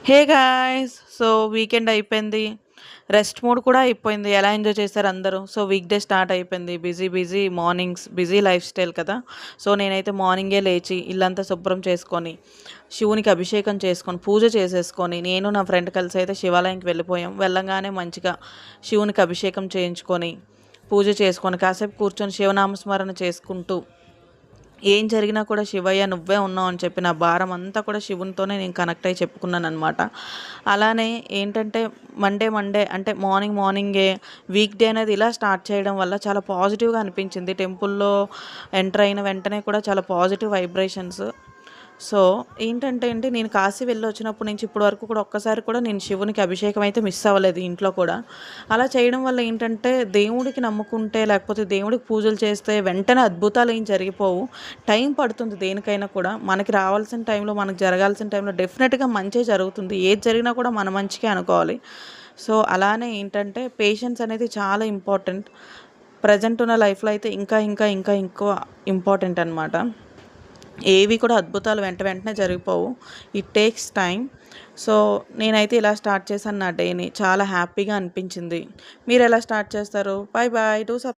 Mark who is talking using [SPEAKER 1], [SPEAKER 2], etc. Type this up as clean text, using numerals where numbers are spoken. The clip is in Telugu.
[SPEAKER 1] Hey guys! సో, వీకెండ్ అయిపోయింది. రెస్ట్ మోడ్ కూడా అయిపోయింది. ఎలా ఎంజాయ్ చేశారు అందరూ? సో, వీక్ డే స్టార్ట్ అయిపోయింది. Busy mornings, busy life style కదా! సో, నేనైతే మార్నింగే లేచి ఇల్లంతా శుభ్రం చేసుకొని, శివునికి అభిషేకం చేసుకొని, పూజ చేసేసుకొని, నేను నా ఫ్రెండ్ కలిసి అయితే శివాలయంకి వెళ్ళిపోయాం. వెళ్ళంగానే మంచిగా శివునికి అభిషేకం చేయించుకొని, పూజ చేసుకొని, కాసేపు కూర్చొని శివనామస్మరణ చేసుకుంటూ ఏం జరిగినా కూడా శివయ్య నువ్వే ఉన్నావు అని చెప్పి నా భారం అంతా కూడా శివునితోనే నేను కనెక్ట్ అయ్యి చెప్పుకున్నాననమాట. అలానే ఏంటంటే మండే అంటే మార్నింగే వీక్ డే అనేది ఇలా స్టార్ట్ చేయడం వల్ల చాలా పాజిటివ్‌గా అనిపించింది. టెంపుల్‌లో ఎంటర్ అయిన వెంటనే కూడా చాలా పాజిటివ్ వైబ్రేషన్స్. సో, ఏంటంటే అండి, నేను కాశీ వెళ్ళొచ్చినప్పటి నుంచి ఇప్పటి వరకు కూడా ఒక్కసారి కూడా నేను శివునికి అభిషేకం అయితే మిస్ అవ్వలేదు ఇంట్లో కూడా. అలా చేయడం వల్ల ఏంటంటే, దేవుడికి నమ్ముకుంటే లేకపోతే దేవుడికి పూజలు చేస్తే వెంటనే అద్భుతాలేం జరిగిపోవు. టైం పడుతుంది దేనికైనా కూడా. మనకి రావాల్సిన టైంలో, మనకు జరగాల్సిన టైంలో డెఫినెట్‌గా మంచే జరుగుతుంది. ఏది జరిగినా కూడా మన మంచికే అనుకోవాలి. సో, అలానే ఏంటంటే పేషెన్స్ అనేది చాలా ఇంపార్టెంట్. ప్రెజెంట్ ఉన్న లైఫ్‌లో అయితే ఇంకా ఎక్కువ ఇంపార్టెంట్ అనమాట. ఏవి కూడా అద్భుతాలు వెంటనే జరిగిపోవు. It takes time. సో, నేనైతే ఇలా స్టార్ట్ చేశాను నా డేని. చాలా హ్యాపీగా అనిపించింది. మీరెలా స్టార్ట్ చేస్తారు? బై. డూ